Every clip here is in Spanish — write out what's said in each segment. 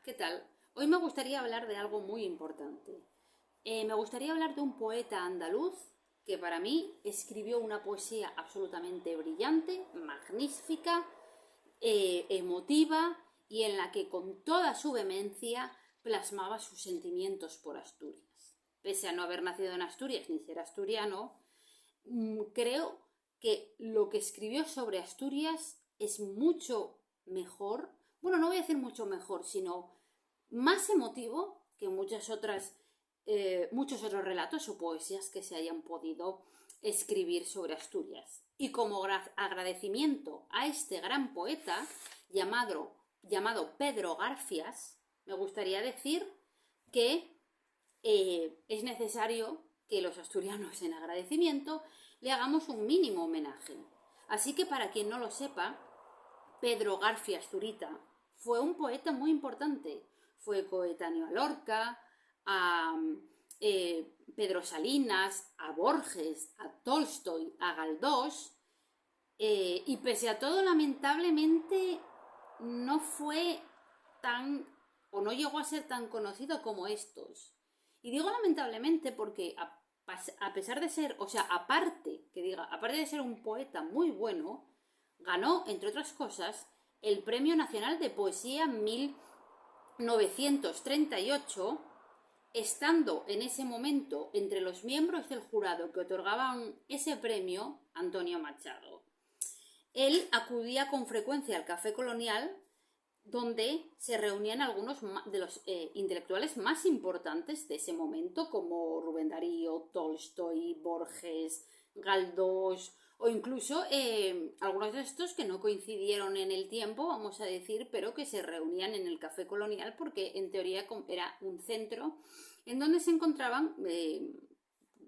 ¿qué tal? Hoy me gustaría hablar de algo muy importante. Me gustaría hablar de un poeta andaluz que para mí escribió una poesía absolutamente brillante, magnífica, emotiva y en la que con toda su vehemencia plasmaba sus sentimientos por Asturias. Pese a no haber nacido en Asturias ni ser asturiano, creo que lo que escribió sobre Asturias es mucho mejor, bueno, no voy a decir mucho mejor, sino más emotivo que muchos otros relatos o poesías que se hayan podido escribir sobre Asturias. Y como agradecimiento a este gran poeta llamado Pedro Garfias, me gustaría decir que es necesario que los asturianos en agradecimiento le hagamos un mínimo homenaje. Así que para quien no lo sepa, Pedro Garfias Zurita fue un poeta muy importante. Fue coetáneo a Lorca, a Pedro Salinas, a Borges, a Tolstoy, a Galdós, y pese a todo, lamentablemente, no fue tan, o no llegó a ser tan conocido como estos. Y digo lamentablemente porque a pesar de ser, o sea, aparte de ser un poeta muy bueno, ganó, entre otras cosas, el Premio Nacional de Poesía 1938, estando en ese momento entre los miembros del jurado que otorgaban ese premio Antonio Machado. Él acudía con frecuencia al Café Colonial, donde se reunían algunos de los intelectuales más importantes de ese momento, como Rubén Darío, Tolstoy, Borges, Galdós, o incluso algunos de estos que no coincidieron en el tiempo, vamos a decir, pero que se reunían en el Café Colonial porque en teoría era un centro en donde se encontraban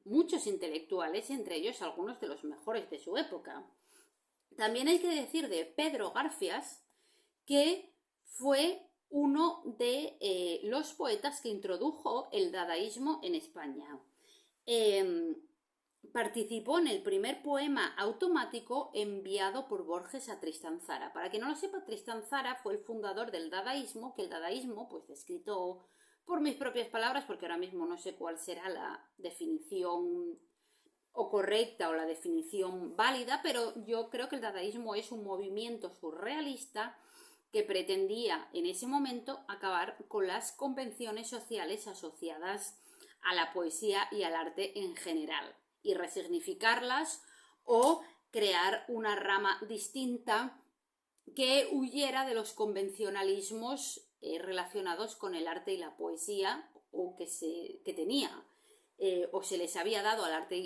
muchos intelectuales, entre ellos algunos de los mejores de su época. También hay que decir de Pedro Garfias que fue uno de los poetas que introdujo el dadaísmo en España. Participó en el primer poema automático enviado por Borges a Tristán Tzara. Para quien no lo sepa, Tristán Tzara fue el fundador del dadaísmo, que el dadaísmo, pues descrito por mis propias palabras, porque ahora mismo no sé cuál será la definición o correcta o la definición válida, pero yo creo que el dadaísmo es un movimiento surrealista que pretendía en ese momento acabar con las convenciones sociales asociadas a la poesía y al arte en general y resignificarlas o crear una rama distinta que huyera de los convencionalismos relacionados con el arte y la poesía o que tenía o se les había dado al arte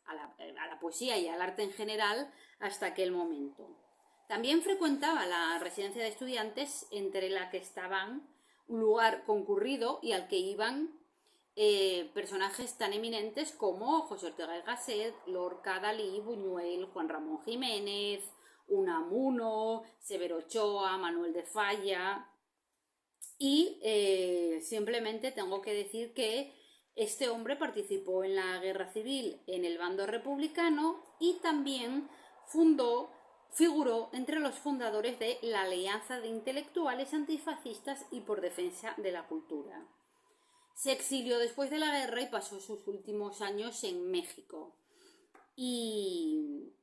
a la poesía y al arte en general hasta aquel momento. También frecuentaba la residencia de estudiantes, entre la que estaban un lugar concurrido y al que iban personajes tan eminentes como José Ortega y Gasset, Lorca, Dalí, Buñuel, Juan Ramón Jiménez, Unamuno, Severo Ochoa, Manuel de Falla. Y simplemente tengo que decir que este hombre participó en la guerra civil en el bando republicano y también figuró entre los fundadores de la Alianza de Intelectuales Antifascistas y por Defensa de la Cultura. Se exilió después de la guerra y pasó sus últimos años en México. Y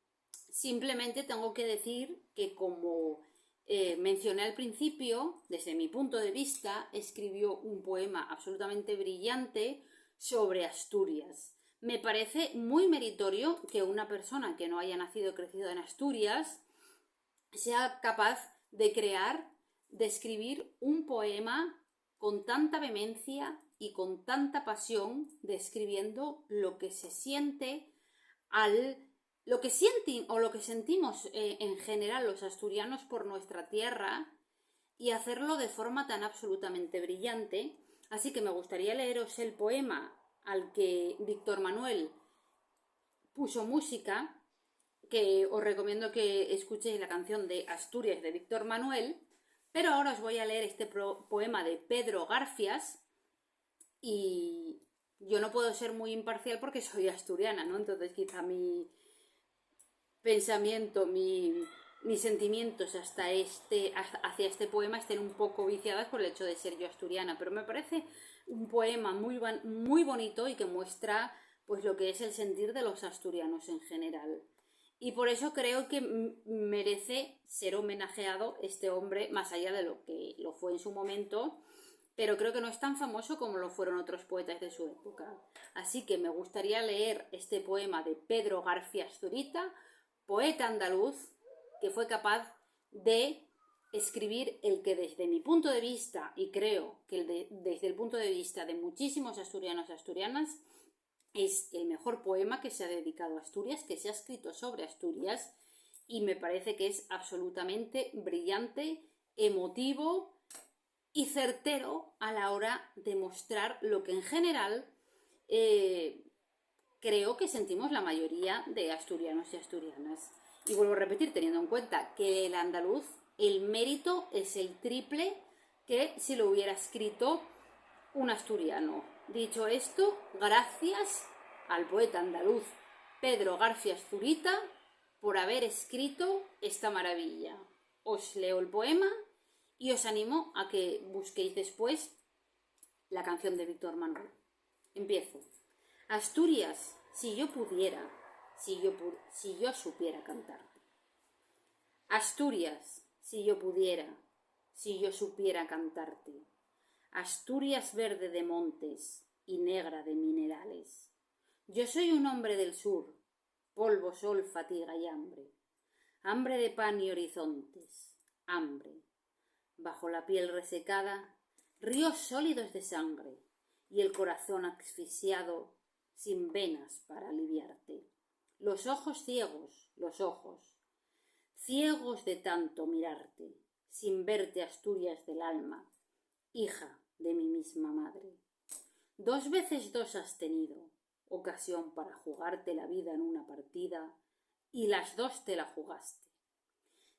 simplemente tengo que decir que, como mencioné al principio, desde mi punto de vista, escribió un poema absolutamente brillante sobre Asturias. Me parece muy meritorio que una persona que no haya nacido o crecido en Asturias sea capaz de escribir un poema con tanta vehemencia y con tanta pasión, describiendo lo que se siente lo que sienten o lo que sentimos en general los asturianos por nuestra tierra y hacerlo de forma tan absolutamente brillante. Así que me gustaría leeros el poema al que Víctor Manuel puso música, que os recomiendo que escuchéis la canción de Asturias de Víctor Manuel, pero ahora os voy a leer este poema de Pedro Garfias y yo no puedo ser muy imparcial porque soy asturiana, ¿no? Entonces quizá mi pensamiento, mi mis sentimientos hacia este poema estén un poco viciadas por el hecho de ser yo asturiana, pero me parece un poema muy bonito y que muestra pues lo que es el sentir de los asturianos en general. Y por eso creo que merece ser homenajeado este hombre, más allá de lo que lo fue en su momento, pero creo que no es tan famoso como lo fueron otros poetas de su época. Así que me gustaría leer este poema de Pedro García Zurita, poeta andaluz, que fue capaz de escribir el que desde mi punto de vista, y creo que desde el punto de vista de muchísimos asturianos y asturianas, es el mejor poema que se ha dedicado a Asturias, que se ha escrito sobre Asturias, y me parece que es absolutamente brillante, emotivo y certero a la hora de mostrar lo que en general creo que sentimos la mayoría de asturianos y asturianas. Y vuelvo a repetir, teniendo en cuenta que el andaluz, el mérito es el triple que si lo hubiera escrito un asturiano. Dicho esto, gracias al poeta andaluz Pedro García Zurita por haber escrito esta maravilla. Os leo el poema y os animo a que busquéis después la canción de Víctor Manuel. Empiezo. Asturias, si yo pudiera, si yo supiera cantarte. Asturias, si yo pudiera, si yo supiera cantarte. Asturias verde de montes y negra de minerales. Yo soy un hombre del sur, polvo, sol, fatiga y hambre. Hambre de pan y horizontes, hambre. Bajo la piel resecada, ríos sólidos de sangre y el corazón asfixiado sin venas para aliviarte. Los ojos ciegos, los ojos, ciegos de tanto mirarte, sin verte Asturias del alma, hija de mi misma madre. 2 veces 2 has tenido, ocasión para jugarte la vida en una partida, y las 2 te la jugaste.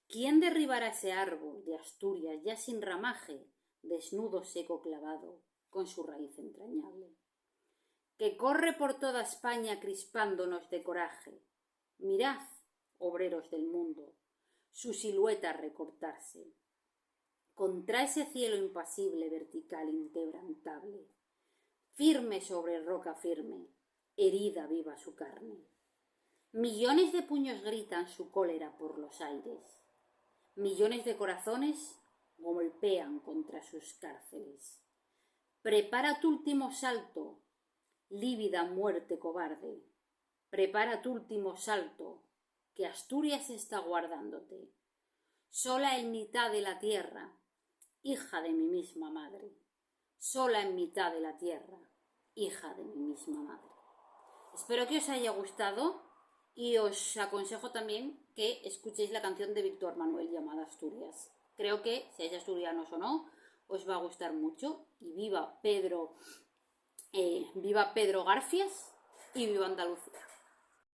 ¿Quién derribará ese árbol de Asturias ya sin ramaje, desnudo seco clavado, con su raíz entrañable? Que corre por toda España crispándonos de coraje. Mirad, obreros del mundo, su silueta recortarse. Contra ese cielo impasible, vertical, inquebrantable, firme sobre roca firme, herida viva su carne. Millones de puños gritan su cólera por los aires. Millones de corazones golpean contra sus cárceles. Prepara tu último salto, lívida muerte cobarde. Prepara tu último salto, que Asturias está guardándote. Sola en mitad de la tierra, hija de mi misma madre. Sola en mitad de la tierra, hija de mi misma madre. Espero que os haya gustado y os aconsejo también que escuchéis la canción de Víctor Manuel llamada Asturias. Creo que, seáis asturianos o no, os va a gustar mucho. Y viva Pedro Garfias y viva Andalucía.